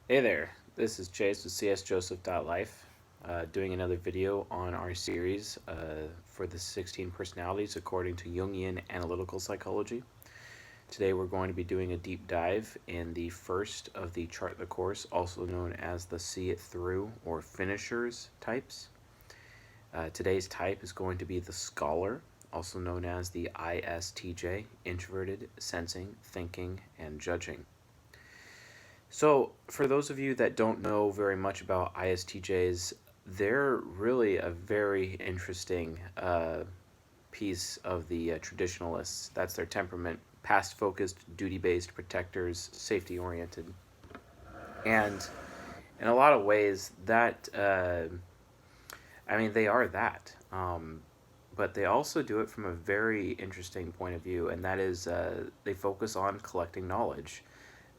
Hey there, this is Chase with csjoseph.life, doing another video on our series for the 16 personalities according to Jungian analytical psychology. Today we're going to be doing a deep dive in the first of the chart the course, also known as the see it through or finishers types. Today's type is going to be the scholar, also known as the ISTJ, introverted, sensing, thinking, and judging. So, for those of you that don't know very much about ISTJs, they're really a very interesting piece of the traditionalists. That's their temperament: past-focused, duty-based, protectors, safety-oriented. And in a lot of ways, they are that. But they also do it from a very interesting point of view, and that is they focus on collecting knowledge.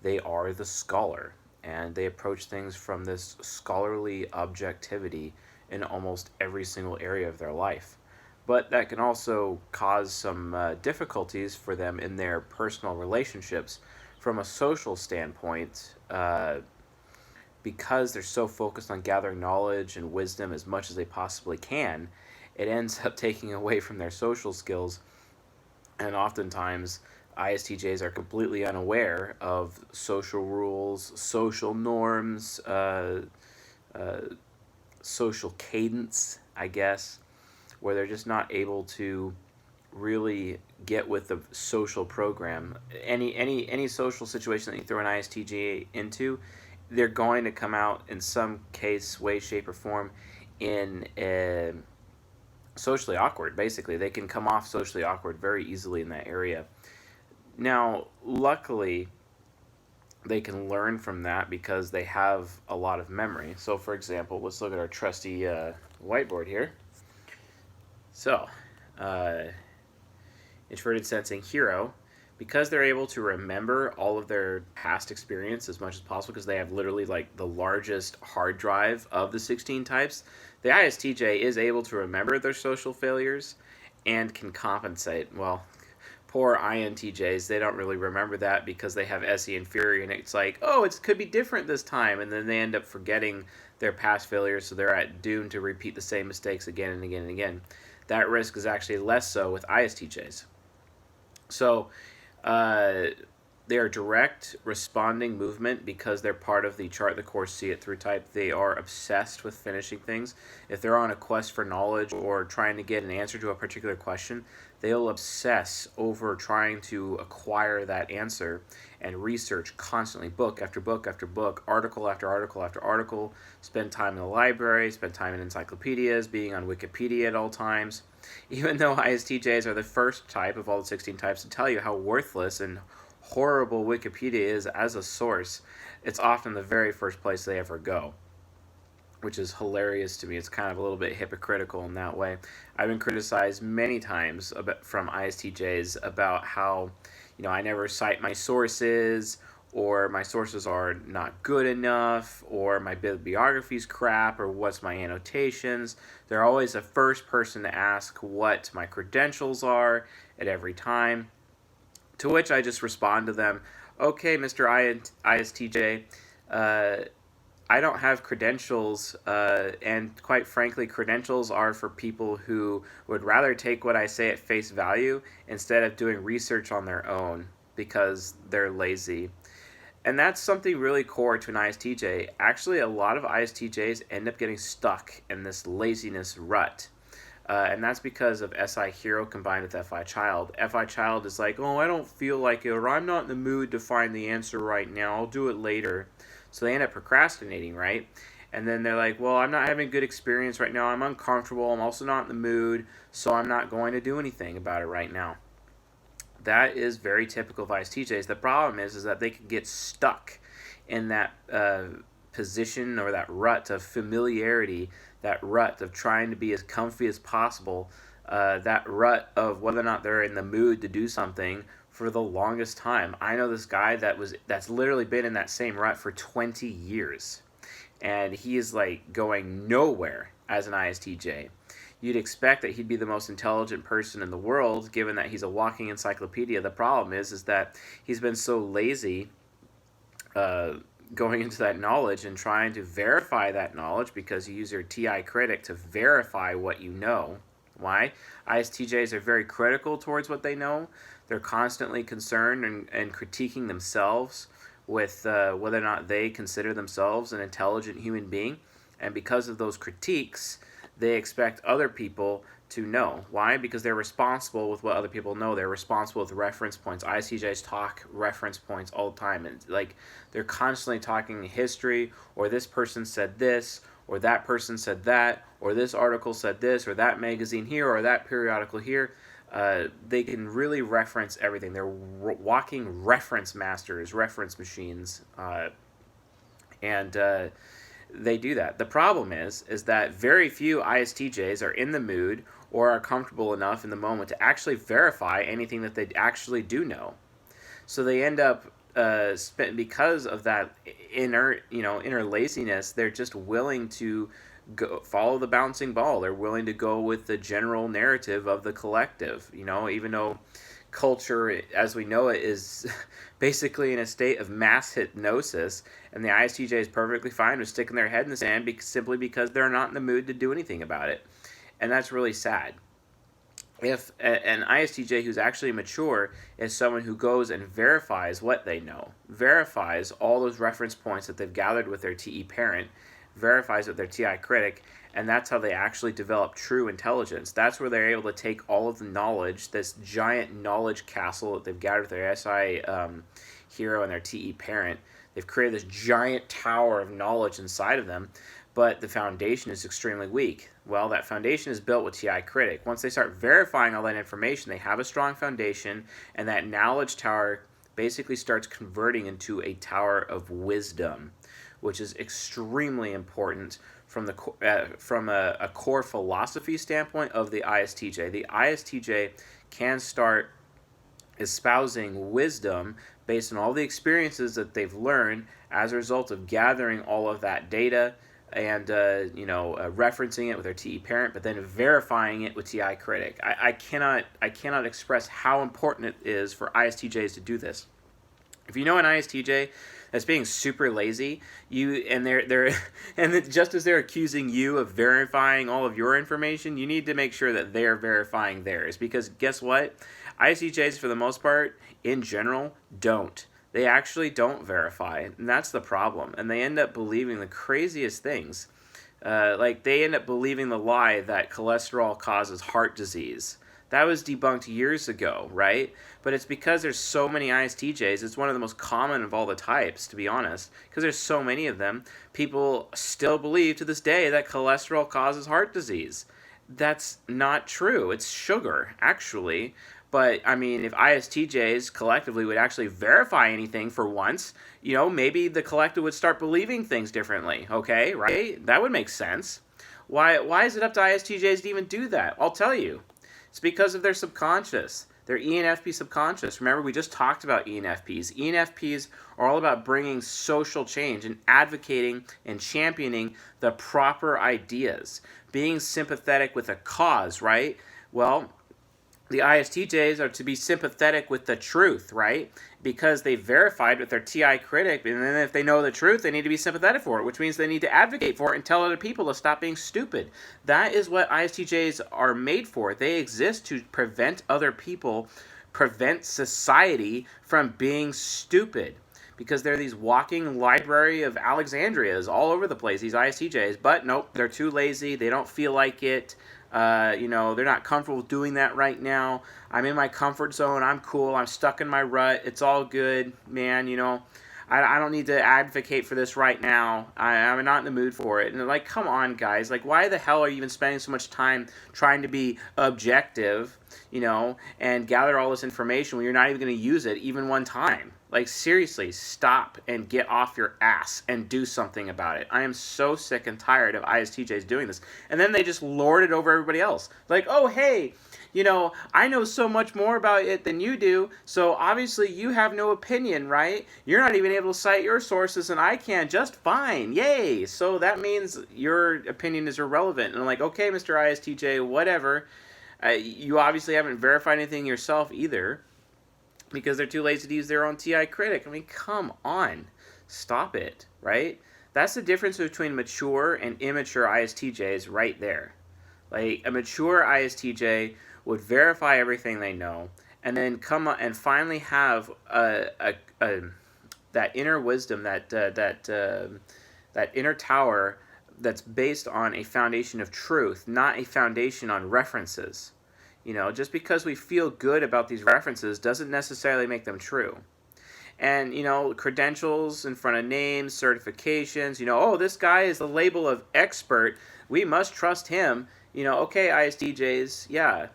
They are the scholar, and they approach things from this scholarly objectivity in almost every single area of their life. But that can also cause some difficulties for them in their personal relationships from a social standpoint, because they're so focused on gathering knowledge and wisdom as much as they possibly can. It ends up taking away from their social skills, and oftentimes ISTJs are completely unaware of social rules, social norms, social cadence, I guess, where they're just not able to really get with the social program. Any social situation that you throw an ISTJ into, they're going to come out in some case, way, shape, or form in socially awkward. Basically, they can come off socially awkward very easily in that area. Now, luckily, they can learn from that because they have a lot of memory. So, for example, let's look at our trusty whiteboard here. So, introverted sensing hero, because they're able to remember all of their past experience as much as possible, because they have literally like the largest hard drive of the 16 types, the ISTJ is able to remember their social failures and can compensate. Well, poor INTJs, they don't really remember that because they have SE and Fury, and it's like, oh, it could be different this time, and then they end up forgetting their past failures, so they're doomed to repeat the same mistakes again and again and again. That risk is actually less so with ISTJs. So, they are direct responding movement because they're part of the chart the course see it through type. They are obsessed with finishing things. If they're on a quest for knowledge or trying to get an answer to a particular question, they'll obsess over trying to acquire that answer and research constantly, book after book after book, article after article after article, spend time in the library, spend time in encyclopedias, being on Wikipedia at all times. Even though ISTJs are the first type of all the 16 types to tell you how worthless and horrible Wikipedia is as a source, it's often the very first place they ever go, which is hilarious to me. It's kind of a little bit hypocritical in that way. I've been criticized many times from ISTJs about how, I never cite my sources, or my sources are not good enough, or my bibliography's crap, or what's my annotations. They're always the first person to ask what my credentials are at every time. To which I just respond to them, okay, Mr. ISTJ, I don't have credentials, and quite frankly, credentials are for people who would rather take what I say at face value instead of doing research on their own because they're lazy. And that's something really core to an ISTJ. Actually, a lot of ISTJs end up getting stuck in this laziness rut. And that's because of SI hero combined with FI child. FI child is like, oh, I don't feel like it, or I'm not in the mood to find the answer right now. I'll do it later. So they end up procrastinating, right? And then they're like, well, I'm not having good experience right now. I'm uncomfortable. I'm also not in the mood, so I'm not going to do anything about it right now. That is very typical of ISTJs. The problem is that they can get stuck in that position or that rut of familiarity, that rut of trying to be as comfy as possible, that rut of whether or not they're in the mood to do something for the longest time. I know this guy that's literally been in that same rut for 20 years, and he is like going nowhere as an ISTJ. You'd expect that he'd be the most intelligent person in the world, given that he's a walking encyclopedia. The problem is that he's been so lazy, going into that knowledge and trying to verify that knowledge, because you use your TI critic to verify what you know. Why? ISTJs are very critical towards what they know. They're constantly concerned and critiquing themselves with whether or not they consider themselves an intelligent human being. And because of those critiques, they expect other people to know. Why? Because they're responsible with what other people know. They're responsible with reference points. ISTJs talk reference points all the time. And like, they're constantly talking history, or this person said this, or that person said that, or this article said this, or that magazine here, or that periodical here. They can really reference everything. They're walking reference masters, reference machines, and they do that. The problem is that very few ISTJs are in the mood or are comfortable enough in the moment to actually verify anything that they actually do know. So they end up because of that inner laziness. They're just willing to follow the bouncing ball. They're willing to go with the general narrative of the collective. Even though culture, as we know it, is basically in a state of mass hypnosis, and the ISTJ is perfectly fine with sticking their head in the sand simply because they're not in the mood to do anything about it. And that's really sad. If an ISTJ who's actually mature is someone who goes and verifies what they know, verifies all those reference points that they've gathered with their TE parent, verifies with their TI critic, and that's how they actually develop true intelligence. That's where they're able to take all of the knowledge, this giant knowledge castle that they've gathered with their SI hero and their TE parent. They've created this giant tower of knowledge inside of them, but the foundation is extremely weak. Well, that foundation is built with TI critic. Once they start verifying all that information, they have a strong foundation, and that knowledge tower basically starts converting into a tower of wisdom, which is extremely important from a core philosophy standpoint of the ISTJ. The ISTJ can start espousing wisdom based on all the experiences that they've learned as a result of gathering all of that data and referencing it with their TE parent, but then verifying it with TI critic. I cannot express how important it is for ISTJs to do this. If you know an ISTJ that's being super lazy, they're just as they're accusing you of verifying all of your information, you need to make sure that they're verifying theirs. Because guess what? ISTJs, for the most part, in general, don't. They actually don't verify, and that's the problem. And they end up believing the craziest things. Like, they end up believing the lie that cholesterol causes heart disease. That was debunked years ago, right? But it's because there's so many ISTJs. It's one of the most common of all the types, to be honest. Because there's so many of them, people still believe to this day that cholesterol causes heart disease. That's not true. It's sugar, actually. But, I mean, if ISTJs collectively would actually verify anything for once, maybe the collective would start believing things differently, okay, right? That would make sense. Why is it up to ISTJs to even do that? I'll tell you. It's because of their subconscious, their ENFP subconscious. Remember, we just talked about ENFPs. ENFPs are all about bringing social change and advocating and championing the proper ideas, being sympathetic with a cause, right? Well, the ISTJs are to be sympathetic with the truth, right? Because they verified with their TI critic, and then if they know the truth, they need to be sympathetic for it, which means they need to advocate for it and tell other people to stop being stupid. That is what ISTJs are made for. They exist to prevent other people, prevent society from being stupid. Because they're these walking library of Alexandrias all over the place, these ISTJs. But nope, they're too lazy. They don't feel like it. They're not comfortable doing that right now. I'm in my comfort zone. I'm cool. I'm stuck in my rut. It's all good, man. I don't need to advocate for this right now. I'm not in the mood for it. And they're like, come on, guys. Like, why the hell are you even spending so much time trying to be objective, and gather all this information when you're not even going to use it even one time? Like, seriously, stop and get off your ass and do something about it. I am so sick and tired of ISTJs doing this. And then they just lord it over everybody else. Like, oh, hey, I know so much more about it than you do, so obviously you have no opinion, right? You're not even able to cite your sources, and I can just fine. Yay! So that means your opinion is irrelevant. And I'm like, okay, Mr. ISTJ, whatever. You obviously haven't verified anything yourself either, because they're too lazy to use their own TI critic. I mean, come on. Stop it, right? That's the difference between mature and immature ISTJs right there. Like, a mature ISTJ would verify everything they know, and then come up and finally have that inner wisdom, that inner tower that's based on a foundation of truth, not a foundation on references. Just because we feel good about these references doesn't necessarily make them true. And, credentials in front of names, certifications, oh, this guy is the label of expert, we must trust him. Okay, ISTJs, yeah.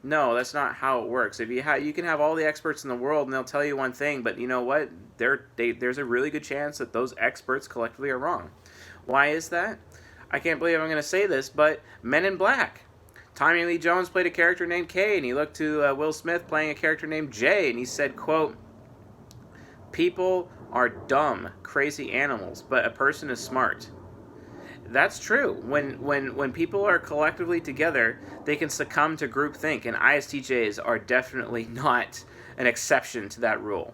No, that's not how it works. If you can have all the experts in the world and they'll tell you one thing, but you know what? There's a really good chance that those experts collectively are wrong. Why is that? I can't believe I'm going to say this, but Men in Black. Tommy Lee Jones played a character named K, and he looked to Will Smith playing a character named J, and he said, quote, "People are dumb, crazy animals, but a person is smart." That's true. When people are collectively together, they can succumb to groupthink, and ISTJs are definitely not an exception to that rule.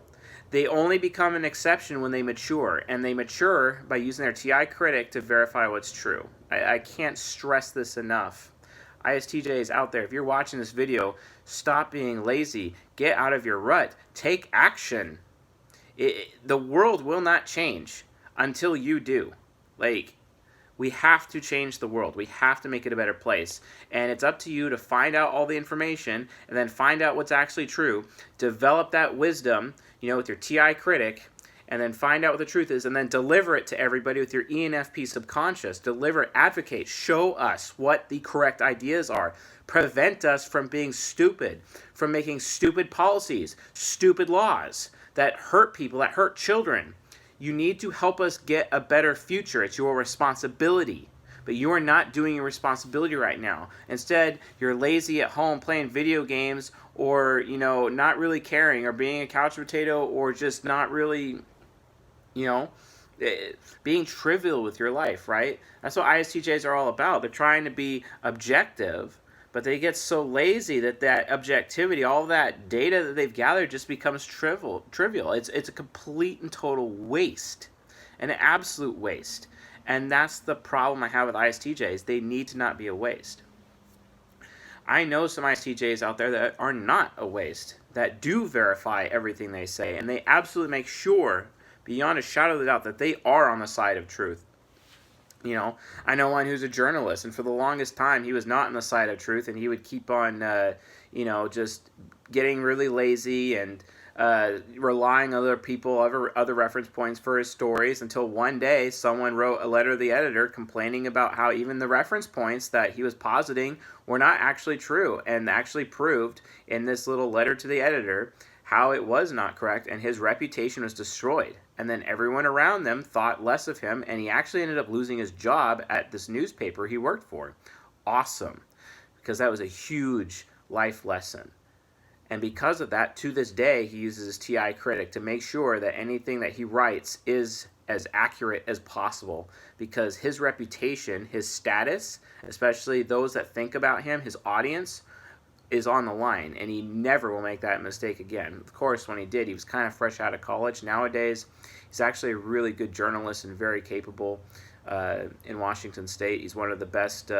They only become an exception when they mature, and they mature by using their TI critic to verify what's true. I can't stress this enough. ISTJs out there, if you're watching this video, stop being lazy. Get out of your rut. Take action. The world will not change until you do. We have to change the world. We have to make it a better place. And it's up to you to find out all the information and then find out what's actually true. Develop that wisdom, with your TI critic, and then find out what the truth is, and then deliver it to everybody with your ENFP subconscious. Deliver, advocate, show us what the correct ideas are. Prevent us from being stupid, from making stupid policies, stupid laws that hurt people, that hurt children. You need to help us get a better future. It's your responsibility. But you are not doing your responsibility right now. Instead, you're lazy at home playing video games, or, not really caring, or being a couch potato, or just not really, being trivial with your life, right? That's what ISTJs are all about. They're trying to be objective, but they get so lazy that objectivity, all that data that they've gathered, just becomes trivial. It's a complete and total waste, an absolute waste. And that's the problem I have with ISTJs. They need to not be a waste. I know some ISTJs out there that are not a waste, that do verify everything they say, and they absolutely make sure, beyond a shadow of a doubt, that they are on the side of truth. I know one who's a journalist, and for the longest time, he was not on the side of truth, and he would keep on, just getting really lazy and relying on other people, other reference points for his stories, until one day someone wrote a letter to the editor complaining about how even the reference points that he was positing were not actually true, and actually proved in this little letter to the editor how it was not correct, and his reputation was destroyed. And then everyone around them thought less of him, and he actually ended up losing his job at this newspaper he worked for. Awesome, because that was a huge life lesson. And because of that, to this day, he uses his TI critic to make sure that anything that he writes is as accurate as possible, because his reputation, his status, especially those that think about him, his audience, is on the line, and he never will make that mistake again. Of course, when he did, he was kind of fresh out of college. Nowadays, he's actually a really good journalist and very capable in Washington State. He's one of the best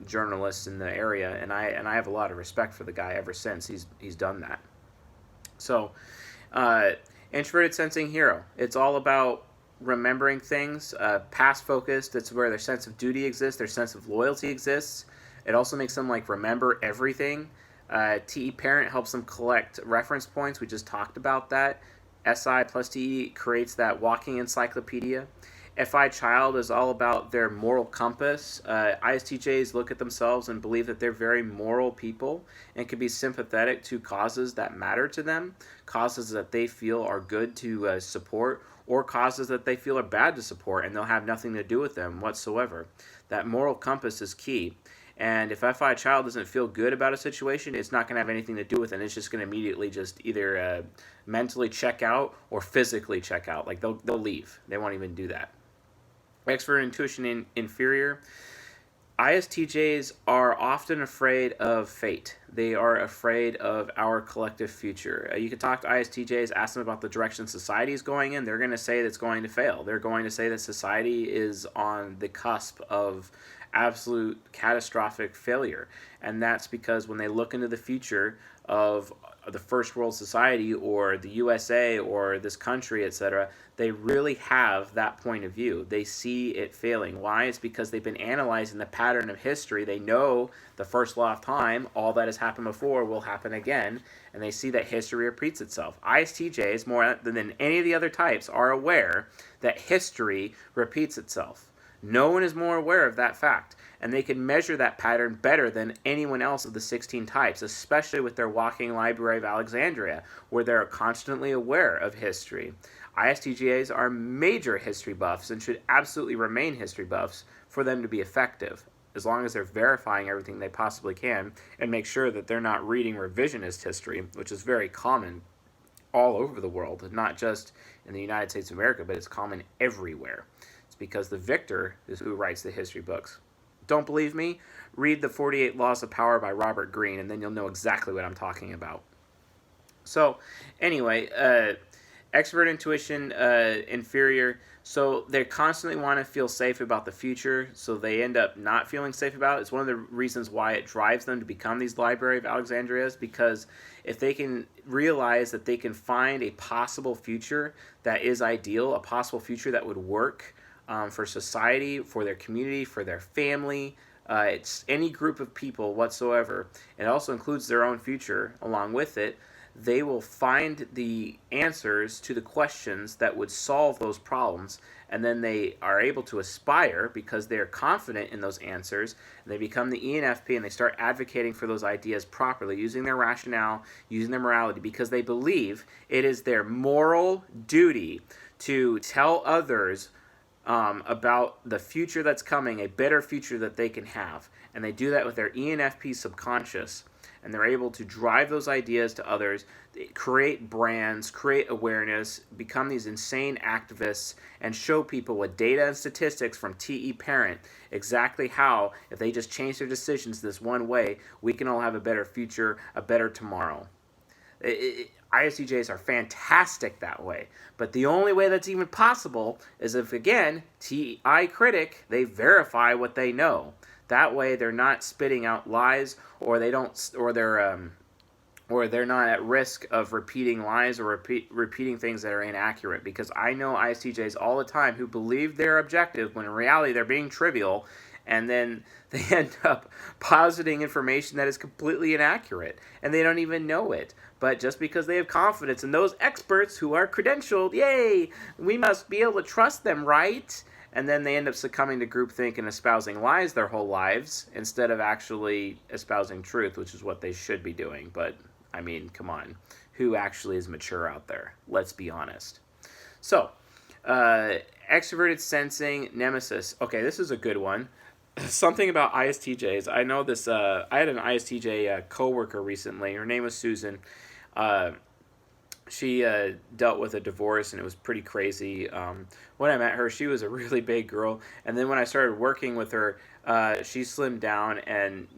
journalists in the area, and I have a lot of respect for the guy ever since he's done that. So, introverted sensing hero. It's all about remembering things, past focused. That's where their sense of duty exists, their sense of loyalty exists. It also makes them remember everything. TE parent helps them collect reference points. We just talked about that. SI plus TE creates that walking encyclopedia. FI child is all about their moral compass. ISTJs look at themselves and believe that they're very moral people and can be sympathetic to causes that matter to them, causes that they feel are good to support, or causes that they feel are bad to support, and they'll have nothing to do with them whatsoever. That moral compass is key. And if FI child doesn't feel good about a situation, it's not going to have anything to do with it. It's just going to immediately just either mentally check out or physically check out. They'll leave. They won't even do that. Extrovert intuition inferior. ISTJs are often afraid of fate. They are afraid of our collective future. You can talk to ISTJs, ask them about the direction society is going in. They're going to say that it's going to fail. They're going to say that society is on the cusp of absolute catastrophic failure. And that's because when they look into the future of the first world society or the USA or this country, etc., they really have that point of view. They see it failing. Why? It's because they've been analyzing the pattern of history. They know the first law of time, all that has happened before will happen again, and they see that history repeats itself. ISTJs, more than any of the other types, are aware that history repeats itself. No one is more aware of that fact, and they can measure that pattern better than anyone else of the 16 types, especially with their walking Library of Alexandria, where they're constantly aware of history. ISTJs are major history buffs and should absolutely remain history buffs for them to be effective, as long as they're verifying everything they possibly can and make sure that they're not reading revisionist history, which is very common all over the world, not just in the United States of America, but it's common everywhere. It's because the victor is who writes the history books. Don't believe me? Read the 48 Laws of Power by Robert Greene, and then you'll know exactly what I'm talking about. So, anyway, extrovert intuition, inferior. So they constantly want to feel safe about the future, so they end up not feeling safe about it. It's one of the reasons why it drives them to become these Library of Alexandrias, because if they can realize that they can find a possible future that is ideal, a possible future that would work for society, for their community, for their family, it's any group of people whatsoever. It also includes their own future along with it. They will find the answers to the questions that would solve those problems, and then they are able to aspire because they're confident in those answers, and they become the ENFP, and they start advocating for those ideas properly, using their rationale, using their morality, because they believe it is their moral duty to tell others about the future that's coming, a better future that they can have. And they do that with their ENFP subconscious. And they're able to drive those ideas to others, create brands, create awareness, become these insane activists, and show people with data and statistics from TE Parent exactly how, if they just change their decisions this one way, we can all have a better future, a better tomorrow. ISTJs are fantastic that way, but the only way that's even possible is if, again, TI critic, they verify what they know. That way, they're not spitting out lies, or they don't, or they're not at risk of repeating lies or repeating things that are inaccurate. Because I know ISTJs all the time who believe they're objective when in reality they're being trivial, and then they end up positing information that is completely inaccurate, and they don't even know it. But just because they have confidence in those experts who are credentialed, yay, we must be able to trust them, right? And then they end up succumbing to groupthink and espousing lies their whole lives instead of actually espousing truth, which is what they should be doing. But, I mean, come on. Who actually is mature out there? Let's be honest. So, extroverted sensing, Nemesis. Okay, this is a good one. Something about ISTJs. I know this. I had an ISTJ coworker recently. Her name was Susan. She dealt with a divorce, and it was pretty crazy. When I met her, she was a really big girl, and then when I started working with her, she slimmed down, and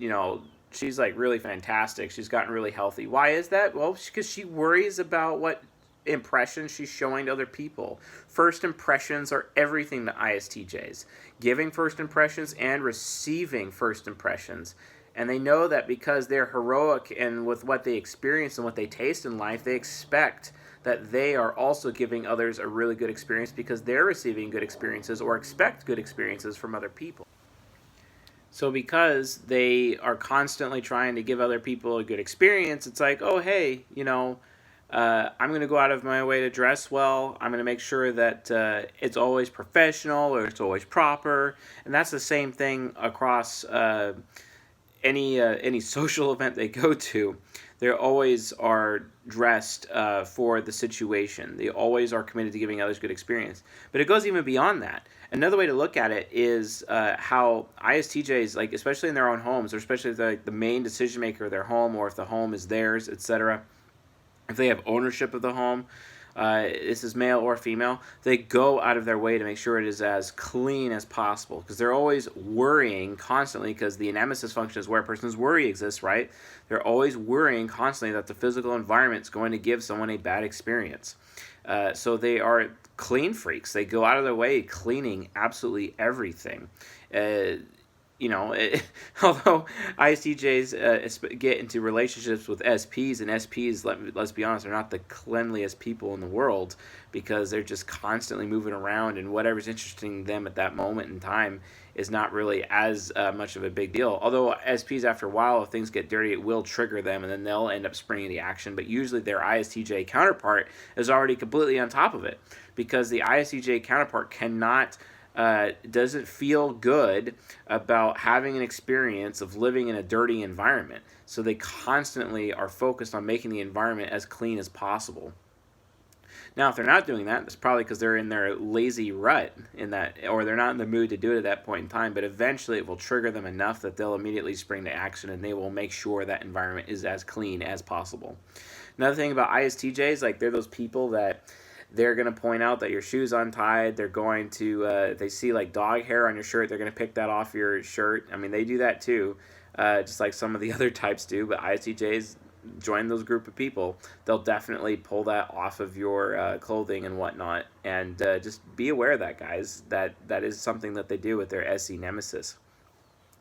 she's like really fantastic. She's gotten really healthy. Why is that? Well, because she worries about what impressions she's showing to other people. First impressions are everything to ISTJs. Giving first impressions and receiving first impressions. And they know that because they're heroic and with what they experience and what they taste in life, they expect that they are also giving others a really good experience because they're receiving good experiences or expect good experiences from other people. So because they are constantly trying to give other people a good experience, it's like, oh, hey, I'm going to go out of my way to dress well. I'm going to make sure that it's always professional or it's always proper. And that's the same thing across any social event they go to. They always are dressed for the situation. They always are committed to giving others good experience. But it goes even beyond that. Another way to look at it is how ISTJs, like especially in their own homes, or especially the main decision maker of their home, or if the home is theirs, etc., if they have ownership of the home, this is male or female, they go out of their way to make sure it is as clean as possible, because they're always worrying constantly, because the Nemesis function is where a person's worry exists, right? They're always worrying constantly that the physical environment is going to give someone a bad experience. So they are clean freaks. They go out of their way cleaning absolutely everything. Although ISTJs get into relationships with SPs, and SPs, let's be honest, are not the cleanliest people in the world, because they're just constantly moving around, and whatever's interesting them at that moment in time is not really as much of a big deal. Although SPs, after a while, if things get dirty, it will trigger them, and then they'll end up springing the action. But usually their ISTJ counterpart is already completely on top of it, because the ISTJ counterpart doesn't feel good about having an experience of living in a dirty environment. So they constantly are focused on making the environment as clean as possible. Now, if they're not doing that, it's probably because they're in their lazy rut or they're not in the mood to do it at that point in time, but eventually it will trigger them enough that they'll immediately spring to action, and they will make sure that environment is as clean as possible. Another thing about ISTJs, they're those people that they're going to point out that your shoe's untied. They're going to, they see dog hair on your shirt, they're going to pick that off your shirt. I mean, they do that too, just like some of the other types do, but ISTJs join those group of people. They'll definitely pull that off of your clothing and whatnot, and just be aware of that, guys. That is something that they do with their SE Nemesis.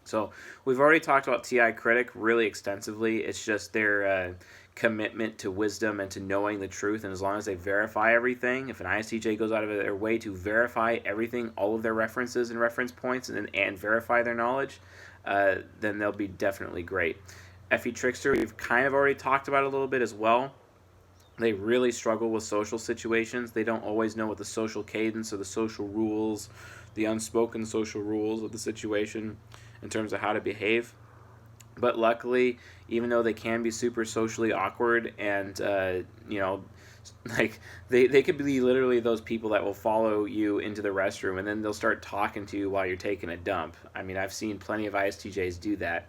So we've already talked about TI Critic really extensively. It's just their commitment to wisdom and to knowing the truth, and as long as they verify everything, if an ISTJ goes out of their way to verify everything, all of their references and reference points, and verify their knowledge, then they'll be definitely great. FE Trickster, we've kind of already talked about a little bit as well. They really struggle with social situations. They don't always know what the social cadence or the social rules, the unspoken social rules of the situation in terms of how to behave. But luckily, even though they can be super socially awkward, and they could be literally those people that will follow you into the restroom, and then they'll start talking to you while you're taking a dump. I mean, I've seen plenty of ISTJs do that.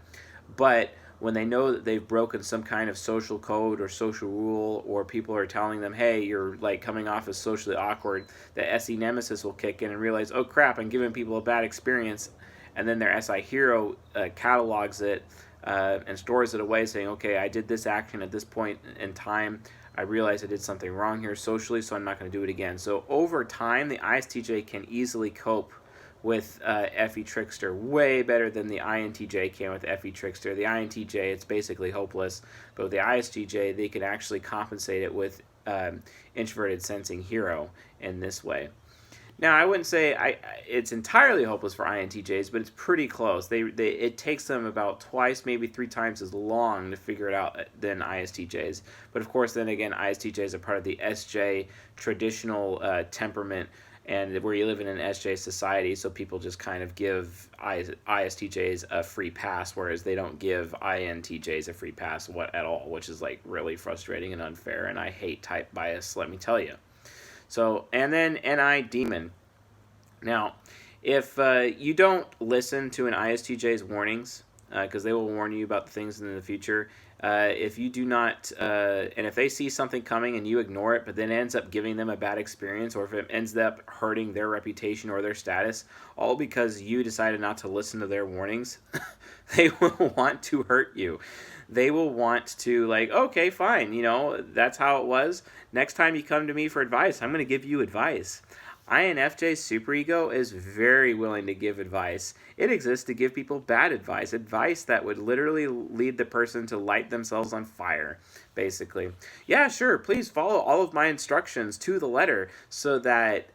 But when they know that they've broken some kind of social code or social rule, or people are telling them, hey, you're coming off as socially awkward, the SE Nemesis will kick in and realize, oh crap, I'm giving people a bad experience. And then their SI Hero catalogs it and stores it away, saying, okay, I did this action at this point in time. I realized I did something wrong here socially, so I'm not going to do it again. So over time, the ISTJ can easily cope with FE Trickster way better than the INTJ can with FE Trickster. The INTJ, it's basically hopeless, but with the ISTJ, they can actually compensate it with Introverted Sensing Hero in this way. Now, I wouldn't say it's entirely hopeless for INTJs, but it's pretty close. It takes them about twice, maybe 3 times as long to figure it out than ISTJs. But of course, then again, ISTJs are part of the SJ traditional temperament, and where you live in an SJ society, so people just kind of give ISTJs a free pass, whereas they don't give INTJs a free pass at all, which is really frustrating and unfair, and I hate type bias, let me tell you. So, and then NI Demon. Now, if you don't listen to an ISTJ's warnings, because they will warn you about the things in the future, if you do not, and if they see something coming and you ignore it, but then it ends up giving them a bad experience, or if it ends up hurting their reputation or their status, all because you decided not to listen to their warnings, they will want to hurt you. They will want to okay, fine, that's how it was. Next time you come to me for advice, I'm going to give you advice. INFJ superego is very willing to give advice. It exists to give people bad advice that would literally lead the person to light themselves on fire, basically. Yeah, sure, please follow all of my instructions to the letter so that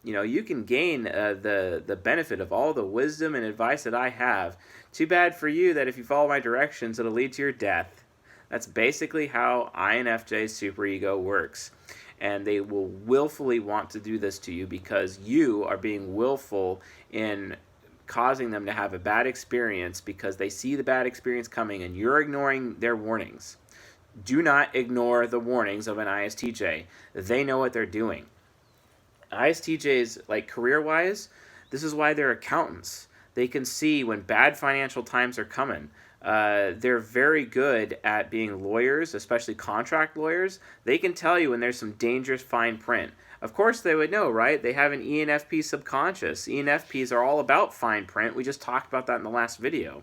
you can gain the benefit of all the wisdom and advice that I have. Too bad for you that if you follow my directions, it'll lead to your death. That's basically how INFJ superego works. And they will willfully want to do this to you because you are being willful in causing them to have a bad experience because they see the bad experience coming and you're ignoring their warnings. Do not ignore the warnings of an ISTJ. They know what they're doing. ISTJs, career-wise, this is why they're accountants. They can see when bad financial times are coming. they're very good at being lawyers, especially contract lawyers. They can tell you when there's some dangerous fine print. Of course they would know, right? They have an ENFP subconscious. ENFPs are all about fine print. We just talked about that in the last video.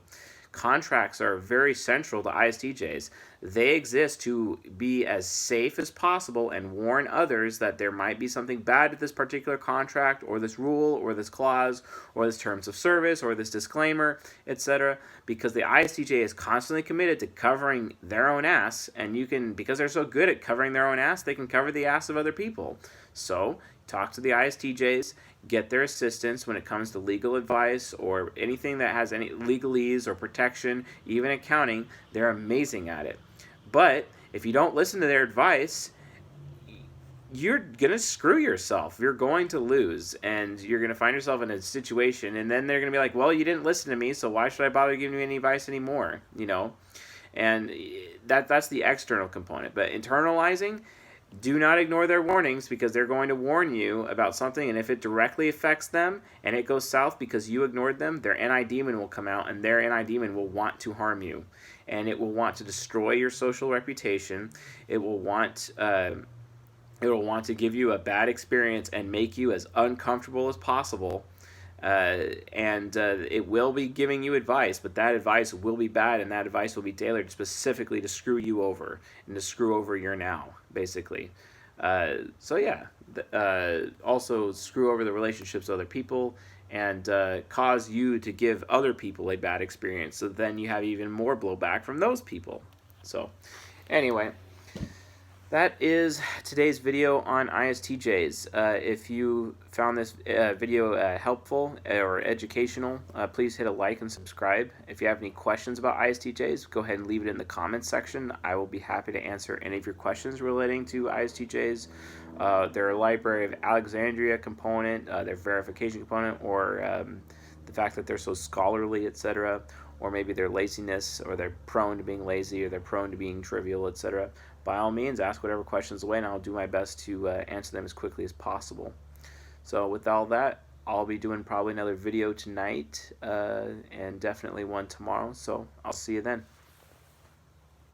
Contracts are very central to ISTJs. They exist to be as safe as possible and warn others that there might be something bad with this particular contract or this rule or this clause or this terms of service or this disclaimer, etc. Because the ISTJ is constantly committed to covering their own ass, and you can, because they're so good at covering their own ass, they can cover the ass of other people. So talk to the ISTJs, get their assistance when it comes to legal advice or anything that has any legalese or protection, even accounting. They're amazing at it. But if you don't listen to their advice, you're going to screw yourself. You're going to lose, and you're going to find yourself in a situation, and then they're going to be like, well, you didn't listen to me, so why should I bother giving you any advice anymore? You know? And that's the external component. But internalizing, do not ignore their warnings, because they're going to warn you about something, and if it directly affects them and it goes south because you ignored them, their NI demon will come out, and their NI demon will want to harm you, and it will want to destroy your social reputation. It will want to give you a bad experience and make you as uncomfortable as possible. It will be giving you advice, but that advice will be bad, and that advice will be tailored specifically to screw you over and to screw over your now, basically. So yeah, also screw over the relationships of other people and cause you to give other people a bad experience, so then you have even more blowback from those people. So anyway, that is today's video on ISTJs. If you found this video helpful or educational, please hit a like and subscribe. If you have any questions about ISTJs, go ahead and leave it in the comments section. I will be happy to answer any of your questions relating to ISTJs, their Library of Alexandria component, their verification component, or the fact that they're so scholarly, etc., or maybe their laziness, or they're prone to being lazy, or they're prone to being trivial, etc. By all means, ask whatever questions away, and I'll do my best to answer them as quickly as possible. So with all that, I'll be doing probably another video tonight, and definitely one tomorrow, so I'll see you then.